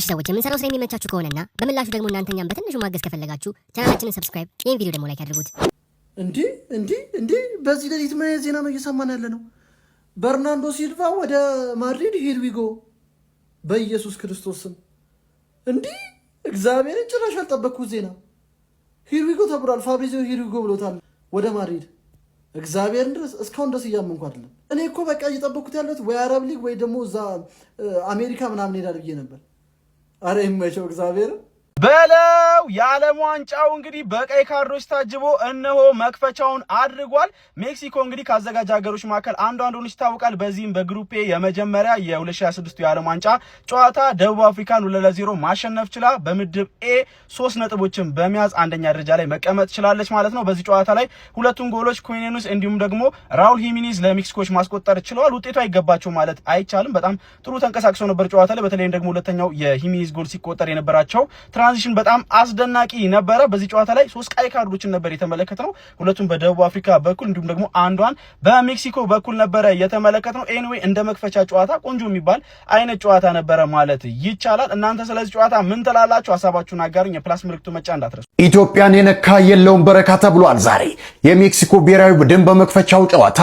ሰዎች የምንሰራው ስራ የሚመቻችሁ ከሆነና በምላሹ ደግሞ እናንተኛም በትንሹ ማገዝ ከፈለጋችሁ ቻናላችንን ሰብስክራይብ፣ ይህን ቪዲዮ ደግሞ ላይክ አድርጉት። እንዴ በዚህ ለሊት ምን ዜና ነው እየሰማን ያለ ነው? በርናንዶ ሲልቫ ወደ ማድሪድ ሂርዊጎ በኢየሱስ ክርስቶስ ስም እግዚአብሔርን ጭራሽ አልጠበቅኩት ዜና። ሂርዊጎ ተብሏል። ፋብሪዚዮ ሂርዊጎ ብሎታል ወደ ማድሪድ። እግዚአብሔርን ድረስ እስካሁን ደስ እያመንኩ አይደለም። እኔ እኮ በቃ እየጠበቅኩት ያለሁት ወይ አረብ ሊግ ወይ ደግሞ እዛ አሜሪካ ምናምን ሄዳል ብዬ ነበር። አረ ይመቸው እግዚአብሔር በለው። የዓለም ዋንጫው እንግዲህ በቀይ ካርዶች ታጅቦ እነሆ መክፈቻውን አድርጓል። ሜክሲኮ እንግዲህ ካዘጋጅ ሀገሮች መካከል አንዷ እንደሆነች ይታወቃል። በዚህም በግሩፕ ኤ የመጀመሪያ የ2026 የዓለም ዋንጫ ጨዋታ ደቡብ አፍሪካን 2-0 ማሸነፍ ችላ በምድብ ኤ 3 ነጥቦችን በመያዝ አንደኛ ደረጃ ላይ መቀመጥ ችላለች ማለት ነው። በዚህ ጨዋታ ላይ ሁለቱን ጎሎች ኩዌኔኑስ እንዲሁም ደግሞ ራውል ሂሚኒዝ ለሜክሲኮች ማስቆጠር ችለዋል። ውጤቱ አይገባቸው ማለት አይቻልም። በጣም ጥሩ ተንቀሳቅሶ ነበር ጨዋታ ላይ። በተለይም ደግሞ ሁለተኛው የሂሚኒዝ ጎል ሲቆጠር የነበራቸው ትራንዚሽን በጣም አስደናቂ ነበረ። በዚህ ጨዋታ ላይ 3 ቀይ ካርዶችን ነበር የተመለከተው። ሁለቱም በደቡብ አፍሪካ በኩል እንዲሁም ደግሞ አንዷን በሜክሲኮ በኩል ነበር የተመለከተው። ኤኒዌይ እንደ መክፈቻ ጨዋታ ቆንጆ የሚባል አይነት ጨዋታ ነበረ ማለት ይቻላል። እናንተ ስለዚህ ጨዋታ ምን ትላላችሁ? ሐሳባችሁን አጋሩኝ። የፕላስ ምልክቱ መጫ እንዳትረሱ። ኢትዮጵያን የነካ የለውም በረካ ተብሏል። ዛሬ የሜክሲኮ ብሔራዊ ቡድን በመክፈቻው ጨዋታ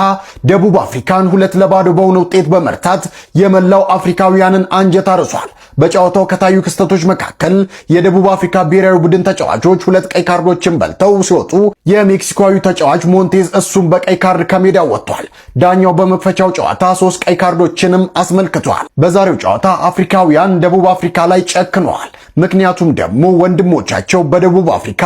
ደቡብ አፍሪካን 2-0 በሆነ ውጤት በመርታት የመላው አፍሪካውያንን አንጀት አርሷል። በጨዋታው ከታዩ ክስተቶች መካከል የደቡብ አፍሪካ ብሔራዊ ቡድን ተጫዋቾች 2 ቀይ ካርዶችን በልተው ሲወጡ የሜክሲኮዊ ተጫዋች ሞንቴዝ እሱም በቀይ ካርድ ከሜዳው ወጥቷል። ዳኛው በመክፈቻው ጨዋታ 3 ቀይ ካርዶችንም አስመልክቷል። በዛሬው ጨዋታ አፍሪካውያን ደቡብ አፍሪካ ላይ ጨክነዋል። ምክንያቱም ደግሞ ወንድሞቻቸው በደቡብ አፍሪካ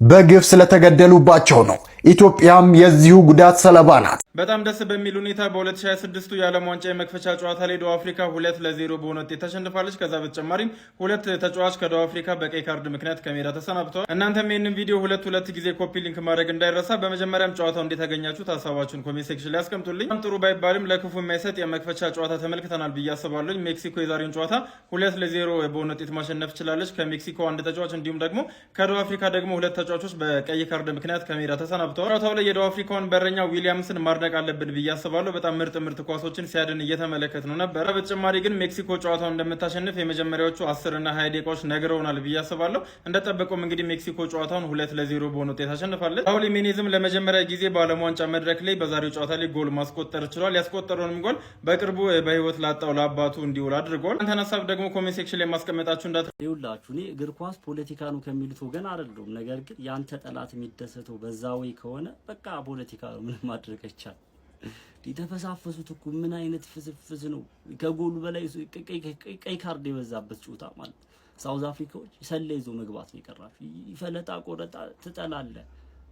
በግፍ ስለተገደሉባቸው ነው። ኢትዮጵያም የዚሁ ጉዳት ሰለባ ናት። በጣም ደስ በሚል ሁኔታ በ2026 የዓለም ዋንጫ የመክፈቻ ጨዋታ ላይ ደቡብ አፍሪካ 2-0 በሆነ ውጤት ተሸንፋለች። ከዛ በተጨማሪም 2 ተጫዋች ከደቡብ አፍሪካ በቀይ ካርድ ምክንያት ከሜዳ ተሰናብተዋል። እናንተም ይህንን ቪዲዮ ሁለት ጊዜ ኮፒ ሊንክ ማድረግ እንዳይረሳ። በመጀመሪያም ጨዋታው እንዴት ያገኛችሁት ሀሳባችሁን ኮሜንት ሴክሽን ላይ አስቀምጡልኝ። ጥሩ ባይባልም ለክፉ የማይሰጥ የመክፈቻ ጨዋታ ተመልክተናል ብዬ አስባለሁ። ሜክሲኮ የዛሬውን ጨዋታ 2-0 በሆነ ውጤት ማሸነፍ ችላለች። ከሜክሲኮ 1 ተጫዋች እንዲሁም ደግሞ ከደቡብ አፍሪካ ደግሞ 2 ተጫዋቾች በቀይ ካርድ ምክንያት ከሜዳ ተሰናብተዋል። ጨዋታው ላይ የደቡብ አፍሪካውን በረኛ ዊሊያምስን ማድነቅ አለብን ብዬ አስባለሁ። በጣም ምርጥ ኳሶችን ሲያድን እየተመለከት ነው ነበር። በተጨማሪ ግን ሜክሲኮ ጨዋታውን እንደምታሸንፍ የመጀመሪያዎቹ 10 እና 20 ደቂቃዎች ነግረውናል ብዬ አስባለሁ። እንደጠበቀውም እንግዲህ ሜክሲኮ ጨዋታውን 2-0 በሆነ ውጤት አሸንፋለች። ራውል ሂሜኔዝም ለመጀመሪያ ጊዜ በዓለም ዋንጫ መድረክ ላይ በዛሬው ጨዋታ ላይ ጎል ማስቆጠር ችሏል። ያስቆጠረውንም ጎል በቅርቡ በህይወት ላጣው ለአባቱ እንዲውል አድርጓል። አንተን ሀሳብ ደግሞ ኮሜንት ሴክሽን ላይ ማስቀመጣችሁ ይውላችሁ። እኔ እግር ኳስ ፖለቲካ ነው ከሚሉት ወገን አይደለም። ነገር ግን ያንተ ጠላት የሚደሰተው በዛው ከሆነ በቃ ፖለቲካ ነው፣ ምንም ማድረግ አይቻልም። የተፈሳፈሱት እኮ ምን አይነት ፍስፍስ ነው! ከጎሉ በላይ ቀይ ካርድ የበዛበት ጨዋታ ማለት ሳውዝ አፍሪካዎች ሰለ ይዞ መግባት ነው የቀራችሁ። ይፈለጣ ቆረጣ ትጠላለ።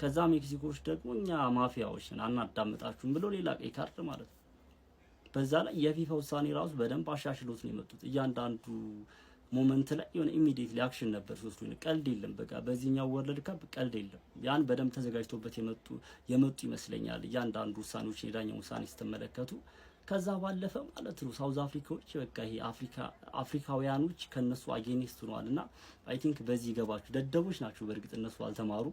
ከዛ ሜክሲኮዎች ደግሞ እኛ ማፊያዎች ነን አናዳምጣችሁም ብሎ ሌላ ቀይ ካርድ ማለት ነው። በዛ ላይ የፊፋ ውሳኔ ራሱ በደንብ አሻሽሎት ነው የመጡት። እያንዳንዱ ሞመንት ላይ የሆነ ኢሚዲየትሊ አክሽን ነበር ሶስቱ ነው። ቀልድ የለም። በቃ በዚህኛው ወርልድ ካፕ ቀልድ የለም። ያን በደንብ ተዘጋጅቶበት የመጡ ይመስለኛል እያንዳንዱ ውሳኔዎች የዳኛው ውሳኔ ስትመለከቱ። ከዛ ባለፈ ማለት ነው ሳውዝ አፍሪካዎች በቃ ይሄ አፍሪካውያኖች ከነሱ አጌኒስት ሆነዋልና አይ ቲንክ በዚህ ገባችሁ። ደደቦች ናቸው በእርግጥ እነሱ አልተማሩ፣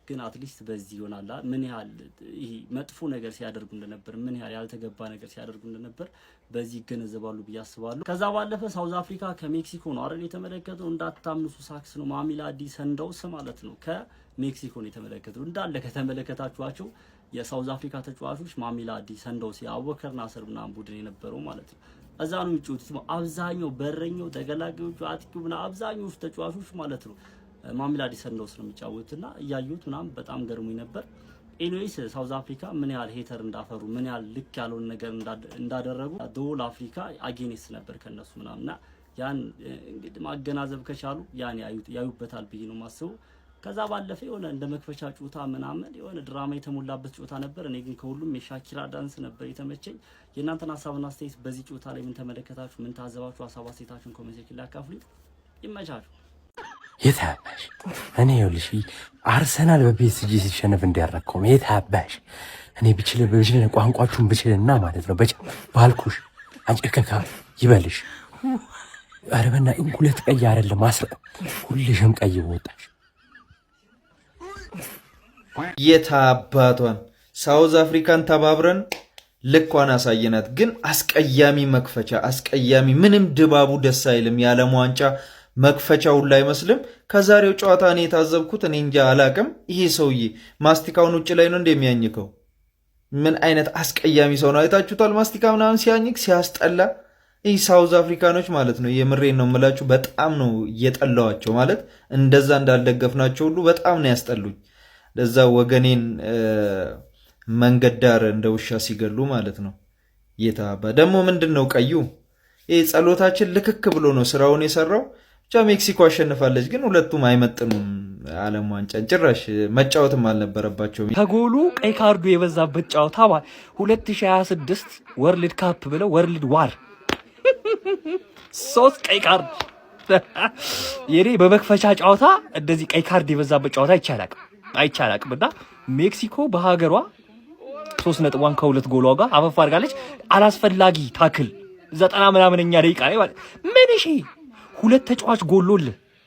ግን አትሊስት በዚህ ይሆናል ምን ያህል ይሄ መጥፎ ነገር ሲያደርጉ እንደነበር፣ ምን ያህል ያልተገባ ነገር ሲያደርጉ እንደነበር በዚህ ይገነዘባሉ ብዬ አስባለሁ። ከዛ ባለፈ ሳውዝ አፍሪካ ከሜክሲኮ ነው አይደል የተመለከተው። እንዳታምኑ ሳክስ ነው ማሚላዲ ሰንዳውስ ማለት ነው ከሜክሲኮ ነው የተመለከተው። እንዳለ ከተመለከታችኋቸው የሳውዝ አፍሪካ ተጫዋቾች ማሚላዲ ሰንዳውስ የአቡበከር ናስር ምናምን ቡድን የነበረው ማለት ነው እዛ ነው የሚጫወቱት። አብዛኛው በረኛው ተገላጋዮቹ አጥቂው ምናምን አብዛኞቹ ተጫዋቾች ማለት ነው ማሚላዲ ሰንዳውስ ነው የሚጫወቱትና እያዩት ምናምን በጣም ገርሞኝ ነበር። ኤኒዌይስ ሳውዝ አፍሪካ ምን ያህል ሄተር እንዳፈሩ ምን ያህል ልክ ያለውን ነገር እንዳደረጉ ደቡብ አፍሪካ አጌኔስ ነበር ከነሱ ምናምንና ያን እንግዲህ ማገናዘብ ከቻሉ ያን ያዩበታል ብዬ ነው ማስበው። ከዛ ባለፈ የሆነ እንደ መክፈቻ ጨዋታ ምናምን የሆነ ድራማ የተሞላበት ጨዋታ ነበር። እኔ ግን ከሁሉም የሻኪራ ዳንስ ነበር የተመቸኝ። የእናንተን ሀሳብና አስተያየት በዚህ ጨዋታ ላይ ምን ተመለከታችሁ? ምን ታዘባችሁ? ሀሳብ አስተያየታችሁን ኮሜንት ሴክሽን ላይ አካፍሉኝ። ይመቻችሁ። የታባሽ እኔ ይኸውልሽ አርሰናል በፒኤስጂ ሲሸነፍ እንዲያረከው የታባሽ እኔ ብችል ቋንቋችሁን ብችልና ማለት ነው ባልኩሽ አንጨከካ ይበልሽ። አረበና 2 ቀይ አይደለም ሁልሽም ቀይ ወጣሽ። የታባቷን ሳውዝ አፍሪካን ተባብረን ልኳን አሳየናት። ግን አስቀያሚ መክፈቻ አስቀያሚ ምንም ድባቡ ደስ አይልም። የዓለም ዋንጫ መክፈቻውን ላይ አይመስልም። ከዛሬው ጨዋታ እኔ የታዘብኩት እኔ እንጃ አላቅም። ይሄ ሰውዬ ማስቲካውን ውጭ ላይ ነው እንደሚያኝከው። ምን አይነት አስቀያሚ ሰው ነው! አይታችሁታል? ማስቲካ ምናምን ሲያኝክ ሲያስጠላ። ይህ ሳውዝ አፍሪካኖች ማለት ነው። የምሬን ነው የምላችሁ። በጣም ነው እየጠላዋቸው ማለት እንደዛ እንዳልደገፍናቸው ሁሉ በጣም ነው ያስጠሉኝ። ለዛ ወገኔን መንገድ ዳር እንደ ውሻ ሲገሉ ማለት ነው። የታባ ደግሞ ምንድን ነው ቀዩ ይህ ጸሎታችን ልክክ ብሎ ነው ስራውን የሰራው። ብቻ ሜክሲኮ አሸንፋለች፣ ግን ሁለቱም አይመጥኑም። ዓለም ዋንጫን ጭራሽ መጫወትም አልነበረባቸውም። ከጎሉ ቀይ ካርዱ የበዛበት ጨዋታ 2026 ወርልድ ካፕ ብለው ወርልድ ዋር 3 ቀይ ካርድ የኔ በመክፈቻ ጨዋታ እንደዚህ ቀይ ካርድ የበዛበት ጨዋታ አይቻላቅም እና ሜክሲኮ በሀገሯ 3 ነጥቧን ከ2 ጎሏ ጋር አፈፍ አድርጋለች። አላስፈላጊ ታክል 90 ምናምንኛ ደቂቃ ላይ ማለት ምን እሺ 2 ተጫዋች ጎሎል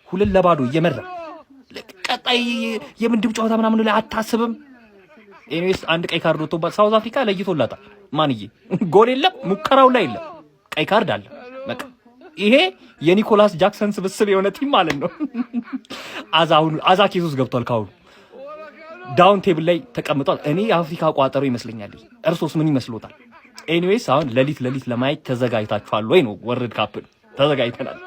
2-0 እየመራ ቀጣይ የምንድብ ጨዋታ ምናምን ላይ አታስብም። ኤኒዌይስ አንድ ቀይ ካርድ ወጥቶባት ሳውዝ አፍሪካ ለይቶላታል። ማንዬ ጎል የለም ሙከራው ላይ የለም ቀይ ካርድ አለ። በቃ ይሄ የኒኮላስ ጃክሰን ስብስብ የሆነ ቲም ማለት ነው። አዛ ኬስ ውስጥ ገብቷል። ካሁን ዳውን ቴብል ላይ ተቀምጧል። እኔ የአፍሪካ ቋጠሮ ይመስለኛል። እርሶስ ምን ይመስሎታል? ኤኒዌይስ አሁን ሌሊት ለማየት ተዘጋጅታችኋል ወይ ነው? ወርልድ ካፕ ተዘጋጅተናል።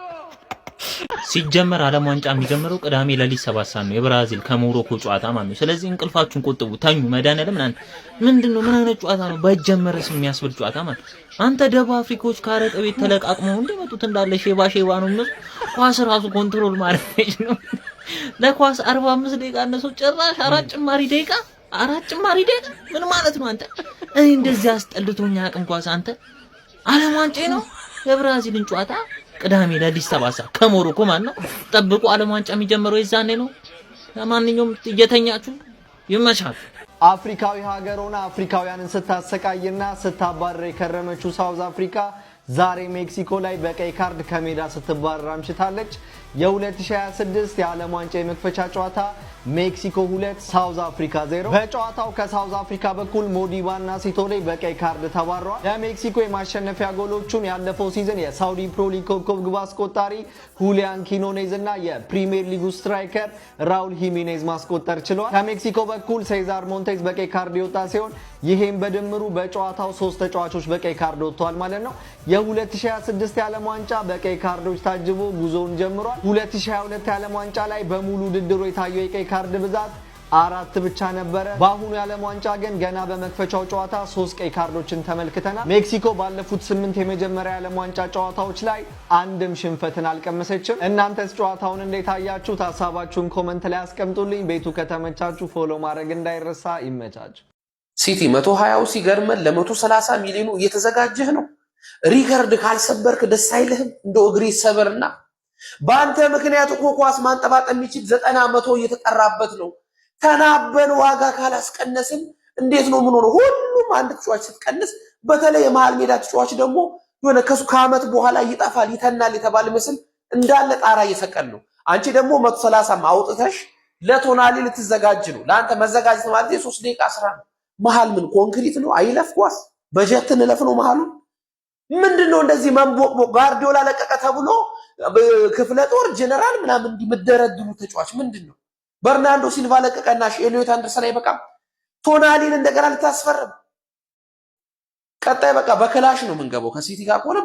ሲጀመር ዓለም ዋንጫ የሚጀምረው ቅዳሜ ሌሊት 7 ሰዓት ነው፣ የብራዚል ከሞሮኮ ጨዋታ ማለት ነው። ስለዚህ እንቅልፋችሁን ቆጥቡ፣ ተኙ። መድኃኒዓለም ምንድነው? ምን አይነት ጨዋታ ነው? ባይጀመረስ የሚያስብል ጨዋታ ማለት አንተ ደቡብ አፍሪካዎች ካረቀ ቤት ተለቃቅመው እንደመጡት እንዳለ ሼባ ነው እነሱ። ኳስ ራሱ ኮንትሮል ማድረግ ነው። ለኳስ 45 ደቂቃ እነሱ ጭራሽ 4 ጭማሪ ደቂቃ ምን ማለት ነው? አንተ እኔ እንደዚህ አስጠልቶኛ አቅም ኳስ አንተ ዓለም ዋንጫ ነው። የብራዚልን ጨዋታ ቅዳሜ ሌሊት 7 ሰዓት ከሞሮኮ ማለት ነው ጠብቁ። ዓለም ዋንጫ የሚጀምረው የዛኔ ነው። ለማንኛውም እየተኛችሁ ይመቻል። አፍሪካዊ ሀገር ሆና አፍሪካውያንን ስታሰቃይና ስታባረር የከረመችው ሳውዝ አፍሪካ ዛሬ ሜክሲኮ ላይ በቀይ ካርድ ከሜዳ ስትባረር አምሽታለች። የ2026 የዓለም ዋንጫ የመክፈቻ ጨዋታ ሜክሲኮ 2 ሳውዝ አፍሪካ 0። በጨዋታው ከሳውዝ አፍሪካ በኩል ሞዲባና ሲቶሌ በቀይ ካርድ ተባረዋል። ለሜክሲኮ የማሸነፊያ ጎሎቹን ያለፈው ሲዝን የሳውዲ ፕሮ ሊግ ኮከብ ግብ አስቆጣሪ ሁሊያን ኪኖኔዝ እና የፕሪሚየር ሊጉ ስትራይከር ራውል ሂሜኔዝ ማስቆጠር ችለዋል። ከሜክሲኮ በኩል ሴዛር ሞንቴዝ በቀይ ካርድ የወጣ ሲሆን ይሄም በድምሩ በጨዋታው 3 ተጫዋቾች በቀይ ካርድ ወጥተዋል ማለት ነው። የ2026 የዓለም ዋንጫ በቀይ ካርዶች ታጅቦ ጉዞውን ጀምሯል። 2022 የዓለም ዋንጫ ላይ በሙሉ ውድድሩ የታየው የቀይ ካርድ ብዛት 4 ብቻ ነበረ። በአሁኑ የዓለም ዋንጫ ግን ገና በመክፈቻው ጨዋታ 3 ቀይ ካርዶችን ተመልክተናል። ሜክሲኮ ባለፉት 8 የመጀመሪያ የዓለም ዋንጫ ጨዋታዎች ላይ አንድም ሽንፈትን አልቀመሰችም። እናንተስ ጨዋታውን እንዴት አያችሁት? ሀሳባችሁን ኮመንት ላይ አስቀምጡልኝ። ቤቱ ከተመቻችሁ ፎሎ ማድረግ እንዳይረሳ። ይመቻችሁ። ሲቲ 120 ሲገርመን ለ130 ሚሊዮኑ እየተዘጋጀህ ነው። ሪከርድ ካልሰበርክ ደስ አይልህም? እንደ እግሪ ሰበርና በአንተ ምክንያት እኮ ኳስ ማንጠባጠብ የሚችል 90-100 እየተጠራበት ነው። ተናበን ዋጋ ካላስቀነስን እንዴት ነው? ምን ሆነ? ሁሉም አንድ ተጫዋች ስትቀንስ፣ በተለይ የመሃል ሜዳ ተጫዋች ደግሞ የሆነ ከዓመት በኋላ ይጠፋል ይተናል የተባለ ምስል እንዳለ ጣራ እየሰቀል ነው። አንቺ ደግሞ 130 አውጥተሽ ለቶናሊ ልትዘጋጅ ነው። ለአንተ መዘጋጀት ማለት የ3 ደቂቃ ስራ ነው። መሃል ምን ኮንክሪት ነው? አይለፍ ኳስ በጀት እንለፍ ነው መሃሉ። ምንድነው እንደዚህ መንቦቅቦቅ? ጋርዲዮላ ለቀቀ ተብሎ ክፍለ ጦር ጀነራል ምናምን እንዲመደረድሩ ተጫዋች ምንድነው? በርናንዶ ሲልቫ ለቀቀና ኤሊዮት አንደርሰን አይበቃም? ቶናሊን እንደገና ልታስፈርም? ቀጣይ በቃ በክላሽ ነው የምንገባው ከሲቲ ጋር ከሆነ